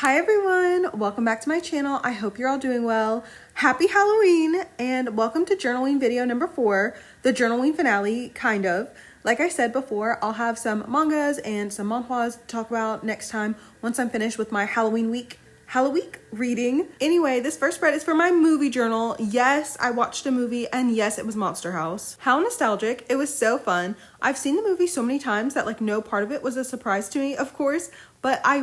Hi everyone, welcome back to my channel. I hope you're all doing well. Happy Halloween and welcome to journalween video number 4, the journalween finale, kind of. Like I said before, I'll have some mangas and some manhwas to talk about next time once I'm finished with my Halloween week reading. Anyway, this first spread is for my movie journal. Yes, I watched a movie and yes, it was Monster House. How nostalgic. It was so fun. I've seen the movie so many times that like no part of it was a surprise to me, of course, but I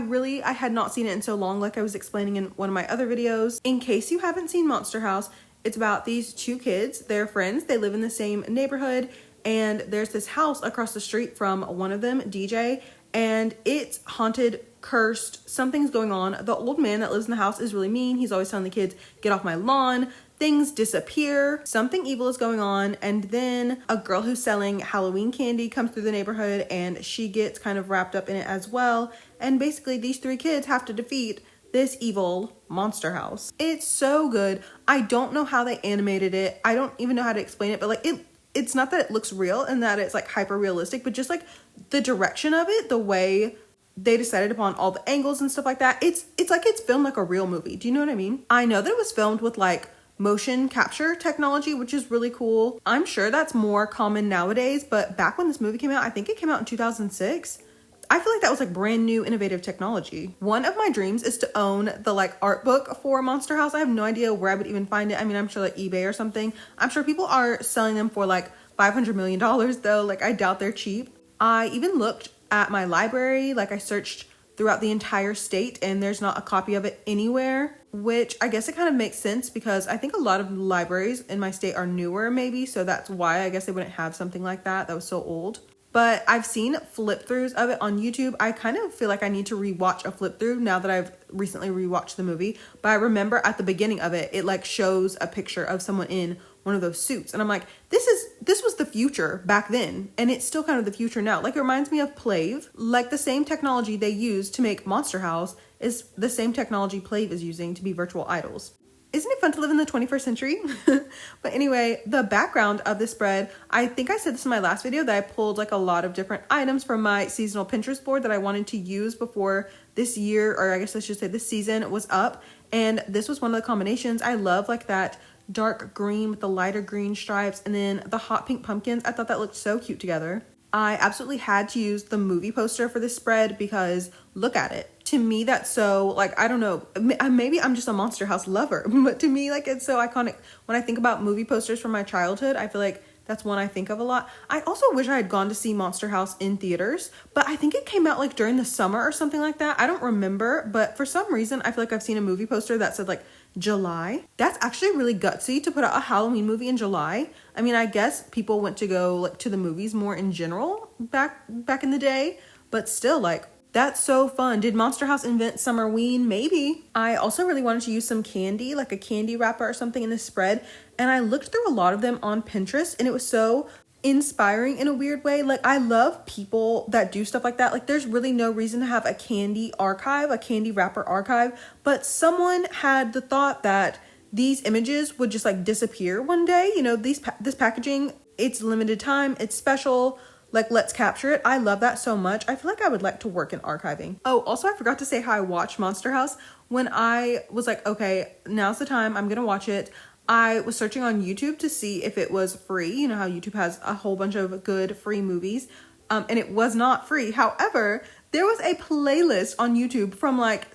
had not seen it in so long, like I was explaining in one of my other videos. In case you haven't seen Monster House, it's about these two kids. They're friends. They live in the same neighborhood and there's this house across the street from one of them, DJ, and it's haunted, cursed, something's going on. The old man that lives in the house is really mean. He's always telling the kids, get off my lawn. Things disappear, something evil is going on, and then a girl who's selling Halloween candy comes through the neighborhood and she gets kind of wrapped up in it as well. And basically these three kids have to defeat this evil monster house. It's so good. I don't know how they animated it. I don't even know how to explain it, but like it's not that it looks real and that it's like hyper realistic, but just like the direction of it, the way they decided upon all the angles and stuff like that. It's like it's filmed like a real movie. Do you know what I mean? I know that it was filmed with like motion capture technology, which is really cool. I'm sure that's more common nowadays, but back when this movie came out, I think it came out in 2006. I feel like that was like brand new innovative technology. One of my dreams is to own the like art book for Monster House. I have no idea where I would even find it. I mean, I'm sure like eBay or something. I'm sure people are selling them for like $500 million though. Like I doubt they're cheap. I even looked at my library, like I searched throughout the entire state and there's not a copy of it anywhere, which I guess it kind of makes sense because I think a lot of libraries in my state are newer maybe, so that's why I guess they wouldn't have something like that was so old. But I've seen flip throughs of it on YouTube. I kind of feel like I need to rewatch a flip through now that I've recently rewatched the movie. But I remember at the beginning of it, it like shows a picture of someone in one of those suits. And I'm like, this was the future back then. And it's still kind of the future now. Like it reminds me of Plave. Like the same technology they use to make Monster House is the same technology Plave is using to be virtual idols. Isn't it fun to live in the 21st century? But anyway, the background of this spread, I think I said this in my last video that I pulled like a lot of different items from my seasonal Pinterest board that I wanted to use before this year, or I guess I should say this season was up. And this was one of the combinations. I love like that dark green with the lighter green stripes and then the hot pink pumpkins. I thought that looked so cute together. I absolutely had to use the movie poster for this spread because look at it. To me, that's so, like, I don't know, maybe I'm just a Monster House lover, but to me, like, it's so iconic. When I think about movie posters from my childhood, I feel like that's one I think of a lot. I also wish I had gone to see Monster House in theaters, but I think it came out, like, during the summer or something like that. I don't remember, but for some reason, I feel like I've seen a movie poster that said, like, July. That's actually really gutsy to put out a Halloween movie in July. I mean, I guess people went to go, like, to the movies more in general back in the day, but still, like, that's so fun. Did Monster House invent summerween? Maybe. I also really wanted to use some candy, like a candy wrapper or something in this spread. And I looked through a lot of them on Pinterest and it was so inspiring in a weird way. Like I love people that do stuff like that. Like there's really no reason to have a candy archive, a candy wrapper archive, but someone had the thought that these images would just like disappear one day. You know, this packaging, it's limited time, it's special. Like, let's capture it. I love that so much. I feel like I would like to work in archiving. Oh, also, I forgot to say how I watched Monster House. When I was like, okay, now's the time. I'm going to watch it. I was searching on YouTube to see if it was free. You know how YouTube has a whole bunch of good free movies. And it was not free. However, there was a playlist on YouTube from like,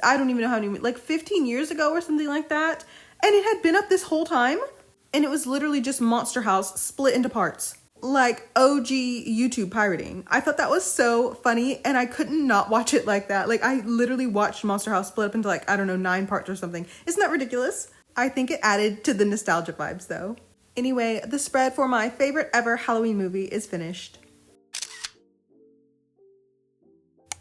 I don't even know how many, like 15 years ago or something like that. And it had been up this whole time. And it was literally just Monster House split into parts. Like OG YouTube pirating. I thought that was so funny and I couldn't not watch it like that. Like I literally watched Monster House split up into like, I don't know, 9 parts or something. Isn't that ridiculous? I think it added to the nostalgia vibes though. Anyway, the spread for my favorite ever Halloween movie is finished.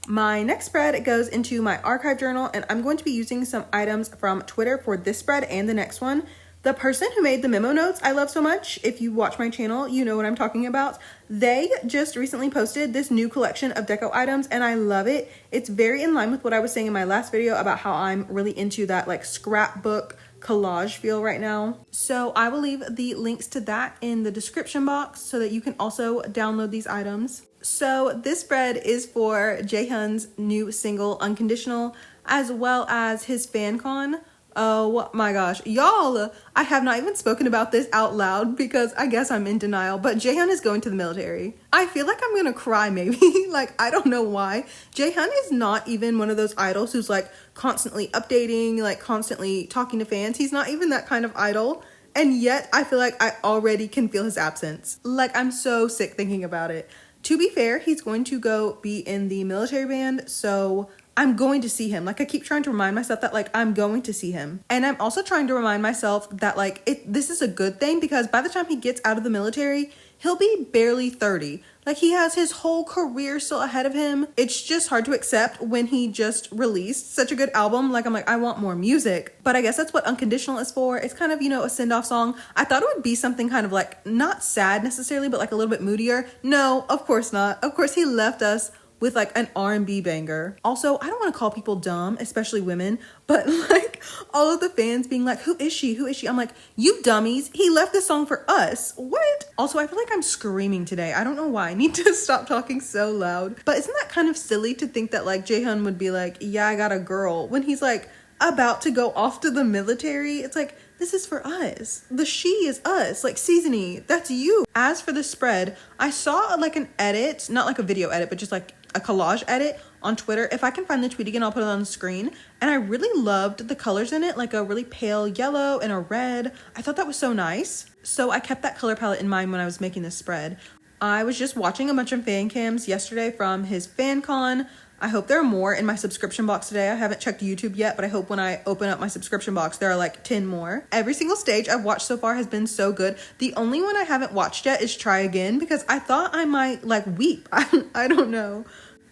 My next spread goes into my archive journal and I'm going to be using some items from Twitter for this spread and the next one. The person who made the memo notes I love so much, if you watch my channel, you know what I'm talking about. They just recently posted this new collection of deco items and I love it. It's very in line with what I was saying in my last video about how I'm really into that like scrapbook collage feel right now. So I will leave the links to that in the description box so that you can also download these items. So this spread is for Jaehyun's new single, Unconditional. as well as his fancon. Oh my gosh, y'all, I have not even spoken about this out loud because I guess I'm in denial, but Jaehyun is going to the military. I feel like I'm gonna cry maybe. Like, I don't know why. Jaehyun is not even one of those idols who's like constantly updating, like constantly talking to fans. He's not even that kind of idol. And yet I feel like I already can feel his absence. Like, I'm so sick thinking about it. To be fair, he's going to go be in the military band, so I'm going to see him. Like, I keep trying to remind myself that, like, I'm going to see him. And I'm also trying to remind myself that, like, this is a good thing because by the time he gets out of the military, he'll be barely 30. Like, he has his whole career still ahead of him. It's just hard to accept when he just released such a good album. Like, I'm like, I want more music. But I guess that's what Unconditional is for. It's kind of, you know, a send-off song. I thought it would be something kind of like, not sad necessarily, but like a little bit moodier. No, of course not. Of course, he left us with like an R&B banger. Also, I don't want to call people dumb, especially women, but like all of the fans being like, who is she? Who is she? I'm like, you dummies. He left this song for us. What? Also, I feel like I'm screaming today. I don't know why. I need to stop talking so loud. But isn't that kind of silly to think that like Jaehyun would be like, yeah, I got a girl when he's like about to go off to the military? It's like, this is for us. The she is us. Like, Seasony, that's you. As for the spread, I saw like an edit, not like a video edit, but just like a collage edit on Twitter. If I can find the tweet again, I'll put it on the screen. And I really loved the colors in it, like a really pale yellow and a red. I thought that was so nice. So I kept that color palette in mind when I was making this spread. I was just watching a bunch of fan cams yesterday from his FanCon. I hope there are more in my subscription box today. I haven't checked YouTube yet, but I hope when I open up my subscription box, there are like 10 more. Every single stage I've watched so far has been so good. The only one I haven't watched yet is Try Again because I thought I might like weep. I don't know.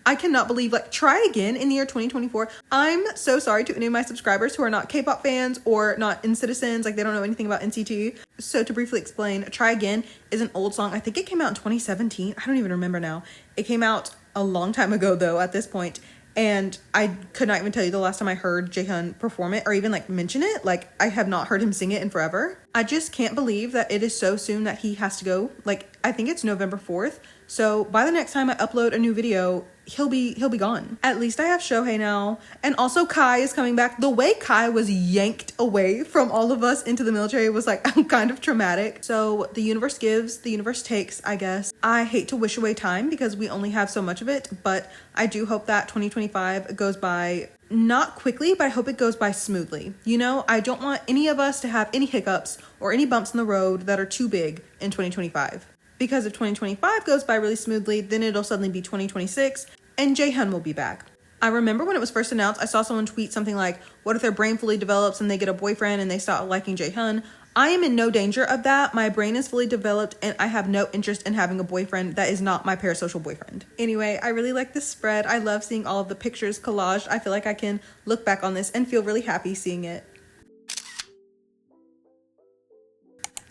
I cannot believe, like, Try Again in the year 2024. I'm so sorry to any of my subscribers who are not K-pop fans or not NCTzens, like they don't know anything about NCT. So to briefly explain, Try Again is an old song. I think it came out in 2017. I don't even remember now. It came out a long time ago though at this point. And I could not even tell you the last time I heard Jaehyun perform it or even like mention it. Like, I have not heard him sing it in forever. I just can't believe that it is so soon that he has to go. Like, I think it's November 4th. So by the next time I upload a new video, he'll be gone. At least I have Shohei now. And also Kai is coming back. The way Kai was yanked away from all of us into the military was like kind of traumatic. So the universe gives, the universe takes, I guess. I hate to wish away time because we only have so much of it, but I do hope that 2025 goes by not quickly, but I hope it goes by smoothly. You know, I don't want any of us to have any hiccups or any bumps in the road that are too big in 2025. Because if 2025 goes by really smoothly, then it'll suddenly be 2026 and Jaehyun will be back. I remember when it was first announced, I saw someone tweet something like, what if their brain fully develops and they get a boyfriend and they start liking Jaehyun? I am in no danger of that. My brain is fully developed and I have no interest in having a boyfriend that is not my parasocial boyfriend. Anyway, I really like this spread. I love seeing all of the pictures collaged. I feel like I can look back on this and feel really happy seeing it.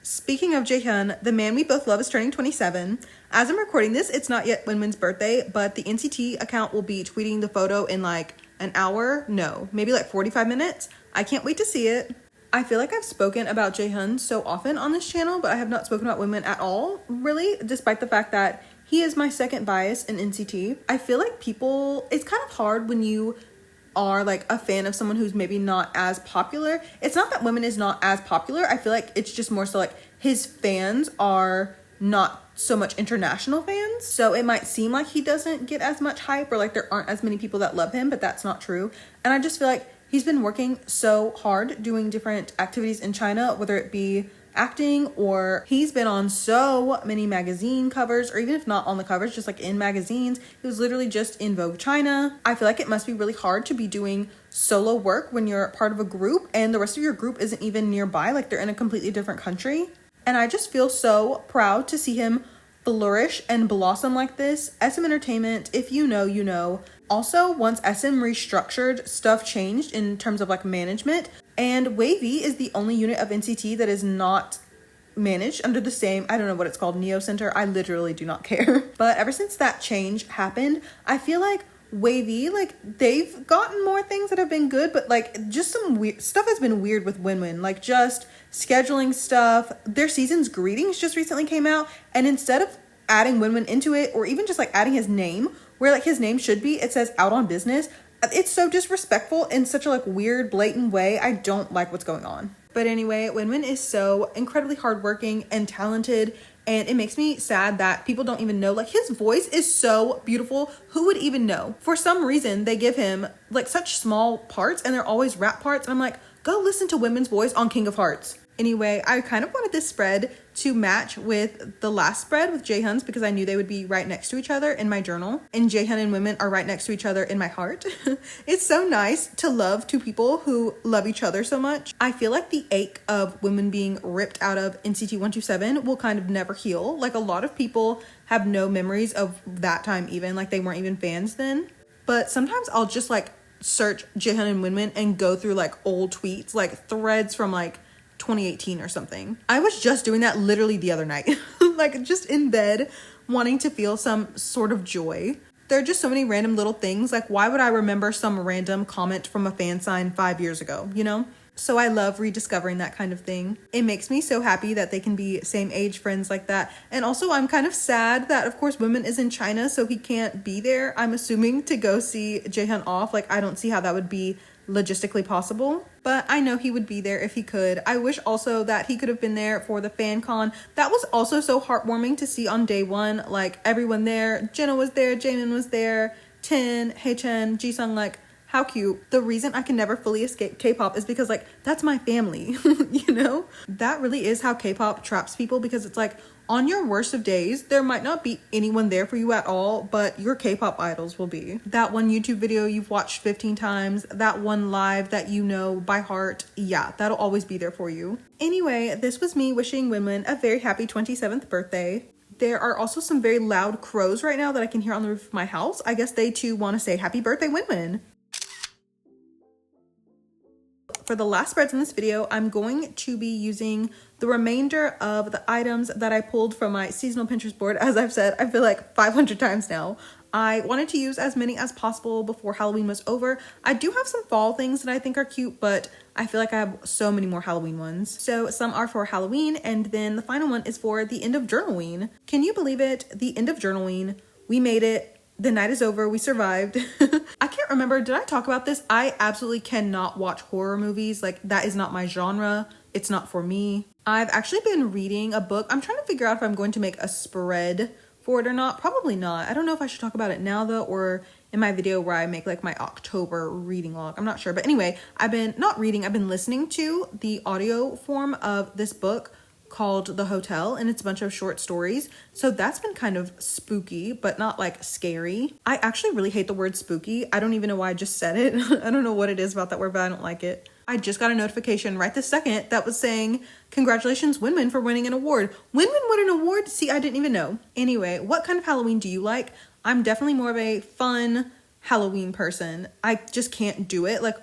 Speaking of Jaehyun, the man we both love is turning 27. As I'm recording this, it's not yet Winwin's birthday, but the NCT account will be tweeting the photo in like an hour. No, maybe like 45 minutes. I can't wait to see it. I feel like I've spoken about Jaehyun so often on this channel, but I have not spoken about Winwin at all, really, despite the fact that he is my second bias in NCT. I feel like it's kind of hard when you are like a fan of someone who's maybe not as popular. It's not that Winwin is not as popular. I feel like it's just more so like his fans are not so much international fans. So it might seem like he doesn't get as much hype or like there aren't as many people that love him, but that's not true. And I just feel like he's been working so hard doing different activities in China, whether it be acting or he's been on so many magazine covers, or even if not on the covers, just like in magazines. He was literally just in Vogue China. I feel like it must be really hard to be doing solo work when you're part of a group and the rest of your group isn't even nearby, like they're in a completely different country. And I just feel so proud to see him flourish and blossom like this. SM Entertainment, if you know, you know. Also, once SM restructured, stuff changed in terms of like management, and Wavy is the only unit of NCT that is not managed under the same, I don't know what it's called, Neo Center. I literally do not care. But ever since that change happened, I feel like Wavy, like they've gotten more things that have been good, but like just some weird stuff has been weird with Winwin, like just scheduling stuff. Their season's greetings just recently came out, and instead of adding Winwin into it, or even just like adding his name where like his name should be, it says out on business. It's so disrespectful in such a like weird, blatant way. I don't like what's going on. But anyway, Winwin is so incredibly hardworking and talented, and it makes me sad that people don't even know. Like, his voice is so beautiful. Who would even know? For some reason, they give him like such small parts, and they're always rap parts. And I'm like, go listen to Winwin's voice on King of Hearts. Anyway, I kind of wanted this spread to match with the last spread with Jaehyun's because I knew they would be right next to each other in my journal. And Jaehyun and Winwin are right next to each other in my heart. It's so nice to love two people who love each other so much. I feel like the ache of Winwin being ripped out of NCT 127 will kind of never heal. Like, a lot of people have no memories of that time even. Like, they weren't even fans then. But sometimes I'll just like search Jaehyun and Winwin and go through like old tweets, like threads from like 2018 or something. I was just doing that literally the other night. Like, just in bed wanting to feel some sort of joy. There are just so many random little things. Like, why would I remember some random comment from a fan sign 5 years ago, you know? So I love rediscovering that kind of thing. It makes me so happy that they can be same age friends like that. And also, I'm kind of sad that, of course, Winwin is in China, so he can't be there, I'm assuming, to go see Jaehyun off. Like, I don't see how that would be logistically possible, but I know he would be there if he could. I wish also that he could have been there for the fancon. That was also so heartwarming to see on day one. Like, everyone there. Jenna was there, Jaemin was there, Tin, Haechan, Jisung. Like, how cute. The reason I can never fully escape K-pop is because, like, that's my family. You know, that really is how K-pop traps people, because it's like, on your worst of days, there might not be anyone there for you at all, but your K-pop idols will be. That one YouTube video you've watched 15 times, that one live that you know by heart, yeah, that'll always be there for you. Anyway, this was me wishing Winwin a very happy 27th birthday. There are also some very loud crows right now that I can hear on the roof of my house. I guess they too want to say happy birthday, Winwin. For the last spreads in this video, I'm going to be using the remainder of the items that I pulled from my seasonal Pinterest board. As I've said, I feel like 500 times now. I wanted to use as many as possible before Halloween was over. I do have some fall things that I think are cute, but I feel like I have so many more Halloween ones. So some are for Halloween, and then the final one is for the end of journalween. Can you believe it? The end of journalween. We made it. The night is over. We survived. I can't remember. Did I talk about this? I absolutely cannot watch horror movies. Like, that is not my genre. It's not for me. I've actually been reading a book. I'm trying to figure out if I'm going to make a spread for it or not. Probably not. I don't know if I should talk about it now though, or in my video where I make like my October reading log. I'm not sure. But anyway, I've been listening to the audio form of this book called The Hotel, and it's a bunch of short stories. So that's been kind of spooky, but not like scary. I actually really hate the word spooky. I don't even know why I just said it. I don't know what it is about that word, but I don't like it. I just got a notification right this second that was saying, congratulations, Winwin, for winning an award. Winwin won an award? See, I didn't even know. Anyway, what kind of Halloween do you like? I'm definitely more of a fun Halloween person. I just can't do it. Like,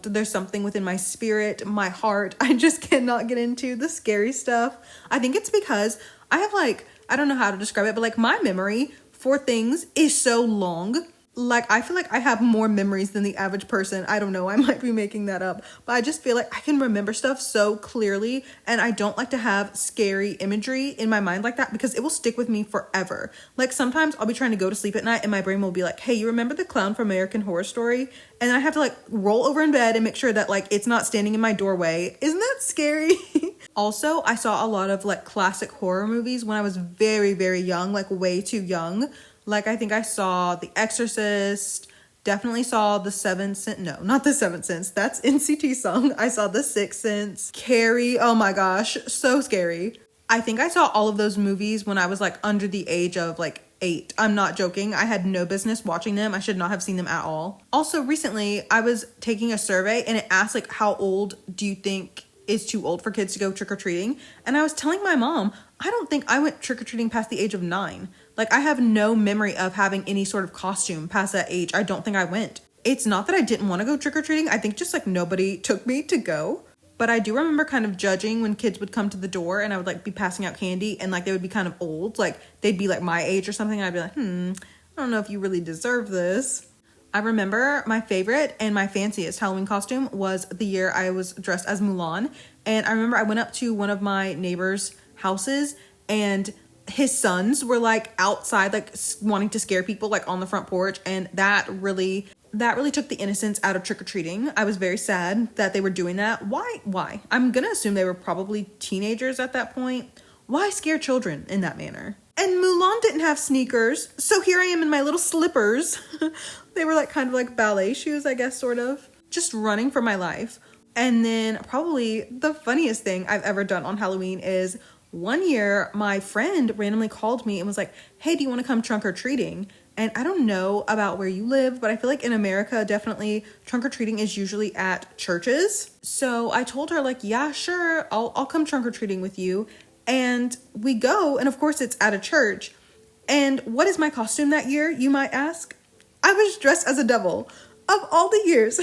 there's something within my spirit, my heart. I just cannot get into the scary stuff. I think it's because I have like, I don't know how to describe it, but like my memory for things is so long. Like, I feel like I have more memories than the average person. I don't know, I might be making that up, but I just feel like I can remember stuff so clearly, and I don't like to have scary imagery in my mind like that because it will stick with me forever. Like, sometimes I'll be trying to go to sleep at night and my brain will be like, hey, you remember the clown from American Horror Story? And I have to like roll over in bed and make sure that like it's not standing in my doorway. Isn't that scary? Also, I saw a lot of like classic horror movies when I was very, very young, like way too young. Like, I think I saw The Exorcist, definitely saw The Seventh Sense. No, not The Seventh Sense. That's NCT song. I saw The Sixth Sense. Carrie. Oh my gosh. So scary. I think I saw all of those movies when I was like under the age of like 8. I'm not joking. I had no business watching them. I should not have seen them at all. Also, recently I was taking a survey and it asked like, how old do you think is too old for kids to go trick-or-treating? And I was telling my mom, I don't think I went trick-or-treating past the age of 9. Like, I have no memory of having any sort of costume past that age. I don't think I went. It's not that I didn't want to go trick-or-treating. I think just like nobody took me to go. But I do remember kind of judging when kids would come to the door and I would like be passing out candy and like they would be kind of old. Like, they'd be like my age or something. And I'd be like, I don't know if you really deserve this. I remember my favorite and my fanciest Halloween costume was the year I was dressed as Mulan. And I remember I went up to one of my neighbors' houses and his sons were like outside, like wanting to scare people, like on the front porch. And that really that really took the innocence out of trick-or-treating. I was very sad that they were doing that. Why? I'm gonna assume they were probably teenagers at that point. Why scare children in that manner? And Mulan didn't have sneakers, so here I am in my little slippers. They were like kind of like ballet shoes, I guess, sort of. Just running for my life. And then probably the funniest thing I've ever done on Halloween is one year my friend randomly called me and was like, hey, do you want to come trunk-or-treating? And I don't know about where you live, but I feel like in America, definitely trunk-or-treating is usually at churches. So I told her like, yeah, sure, I'll come trunk-or-treating with you. And we go, and of course it's at a church. And what is my costume that year, you might ask? I was dressed as a devil. Of all the years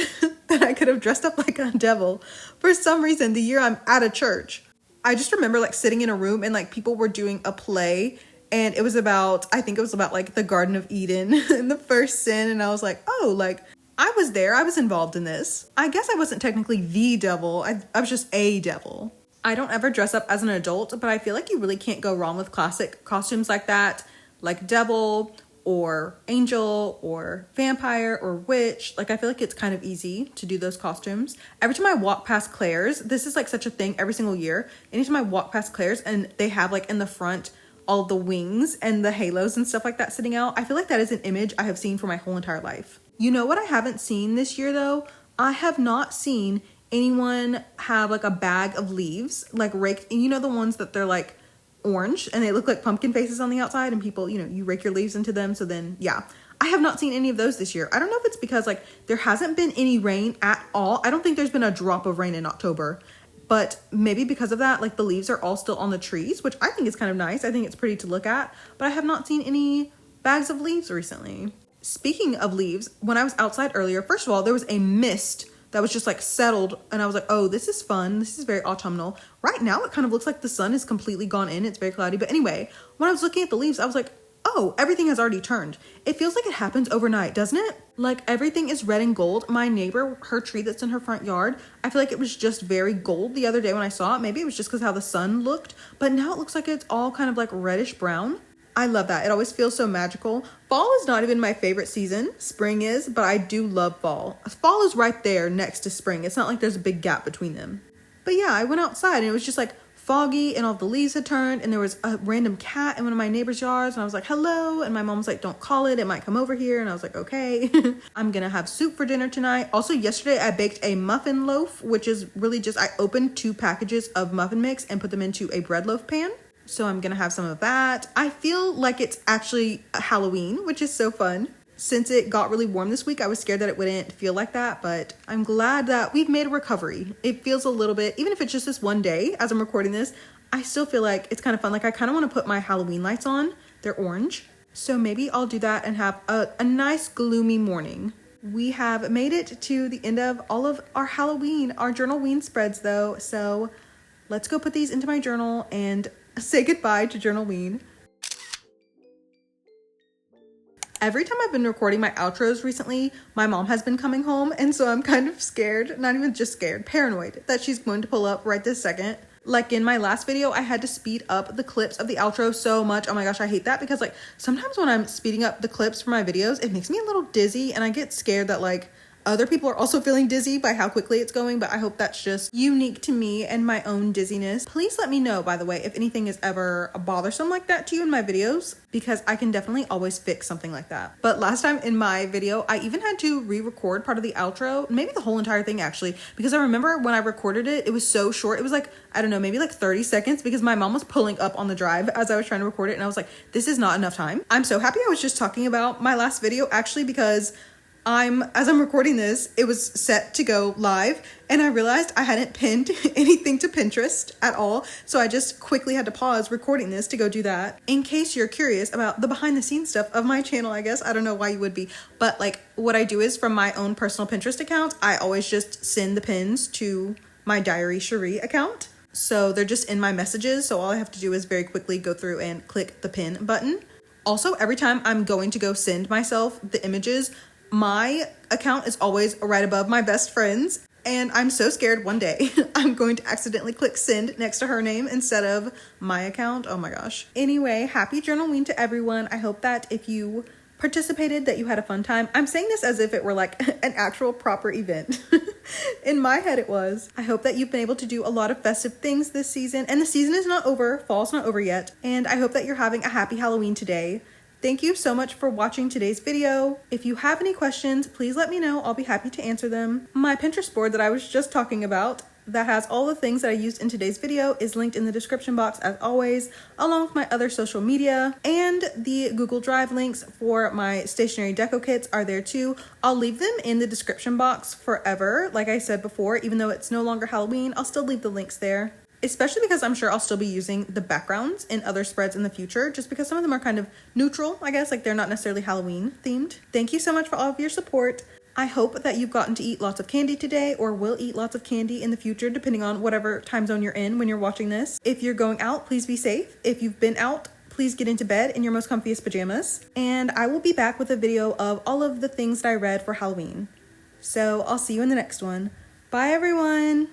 that I could have dressed up like a devil, for some reason, the year I'm at a church, I just remember like sitting in a room and like people were doing a play, and it was about, I think it was about like the Garden of Eden and the first sin. And I was like, oh, like I was there. I was involved in this. I guess I wasn't technically the devil. I was just a devil. I don't ever dress up as an adult, but I feel like you really can't go wrong with classic costumes like that, like devil or angel or vampire or witch. Like I feel like it's kind of easy to do those costumes. Every time I walk past Claire's, this is like such a thing every single year. Anytime I walk past Claire's and they have like in the front all the wings and the halos and stuff like that sitting out, I feel like that is an image I have seen for my whole entire life. You know what I haven't seen this year though? I have not seen anyone have like a bag of leaves like raked, and you know the ones that they're like orange and they look like pumpkin faces on the outside, and people, you know, you rake your leaves into them. So then yeah, I have not seen any of those this year. I don't know if it's because like there hasn't been any rain at all. I don't think there's been a drop of rain in October, but maybe because of that, like the leaves are all still on the trees, which I think is kind of nice. I think it's pretty to look at, but I have not seen any bags of leaves recently. Speaking of leaves, when I was outside earlier, first of all, there was a mist that was just like settled, and I was like, oh, this is fun. This is very autumnal. Right now, it kind of looks like the sun is completely gone in. It's very cloudy. But anyway, when I was looking at the leaves, I was like, oh, everything has already turned. It feels like it happens overnight, doesn't it? Like everything is red and gold. My neighbor, her tree that's in her front yard, I feel like it was just very gold the other day when I saw it. Maybe it was just because how the sun looked, but now it looks like it's all kind of like reddish brown. I love that. It always feels so magical. Fall is not even my favorite season. Spring is, but I do love fall. Fall is right there next to spring. It's not like there's a big gap between them. But yeah, I went outside and it was just like foggy and all the leaves had turned, and there was a random cat in one of my neighbor's yards, and I was like, hello. And my mom was like, don't call it. It might come over here. And I was like, okay. I'm going to have soup for dinner tonight. Also, yesterday I baked a muffin loaf, which is really just, I opened 2 packages of muffin mix and put them into a bread loaf pan. So I'm gonna have some of that. I feel like it's actually Halloween, which is so fun. Since it got really warm this week, I was scared that it wouldn't feel like that, but I'm glad that we've made a recovery. It feels a little bit, even if it's just this one day as I'm recording this, I still feel like it's kind of fun. Like I kind of want to put my Halloween lights on. They're orange. So maybe I'll do that and have a nice gloomy morning. We have made it to the end of all of our Halloween, our journalween spreads though. So let's go put these into my journal and say goodbye to journalween. Every time I've been recording my outros recently, my mom has been coming home, and so I'm kind of scared, not even just scared, paranoid that she's going to pull up right this second. Like in my last video, I had to speed up the clips of the outro so much. Oh my gosh, I hate that, because like sometimes when I'm speeding up the clips for my videos, it makes me a little dizzy, and I get scared that like other people are also feeling dizzy by how quickly it's going, but I hope that's just unique to me and my own dizziness. Please let me know, by the way, if anything is ever bothersome like that to you in my videos, because I can definitely always fix something like that. But last time in my video, I even had to re-record part of the outro, maybe the whole entire thing actually, because I remember when I recorded it, it was so short. It was like, I don't know, maybe like 30 seconds, because my mom was pulling up on the drive as I was trying to record it, and I was like, this is not enough time. I'm so happy I was just talking about my last video actually, because as I'm recording this, it was set to go live, and I realized I hadn't pinned anything to Pinterest at all. So I just quickly had to pause recording this to go do that. In case you're curious about the behind the scenes stuff of my channel, I guess, I don't know why you would be, but like what I do is from my own personal Pinterest account, I always just send the pins to my diary Sheree account. So they're just in my messages. So all I have to do is very quickly go through and click the pin button. Also, every time I'm going to go send myself the images, my account is always right above my best friend's, and I'm so scared one day I'm going to accidentally click send next to her name instead of my account. Oh my gosh. Anyway, happy journalween to everyone. I hope that if you participated, that you had a fun time. I'm saying this as if it were like an actual proper event. In my head, it was. I hope that you've been able to do a lot of festive things this season, and the season is not over. Fall's not over yet. And I hope that you're having a happy Halloween today. Thank you so much for watching today's video. If you have any questions, please let me know. I'll be happy to answer them. My Pinterest board that I was just talking about, that has all the things that I used in today's video, is linked in the description box as always, along with my other social media, and the Google Drive links for my stationery deco kits are there too. I'll leave them in the description box forever. Like I said before, even though it's no longer Halloween, I'll still leave the links there. Especially because I'm sure I'll still be using the backgrounds in other spreads in the future, just because some of them are kind of neutral, I guess, like they're not necessarily Halloween themed. Thank you so much for all of your support. I hope that you've gotten to eat lots of candy today, or will eat lots of candy in the future, depending on whatever time zone you're in when you're watching this. If you're going out, please be safe. If you've been out, please get into bed in your most comfiest pajamas. And I will be back with a video of all of the things that I read for Halloween. So I'll see you in the next one. Bye, everyone.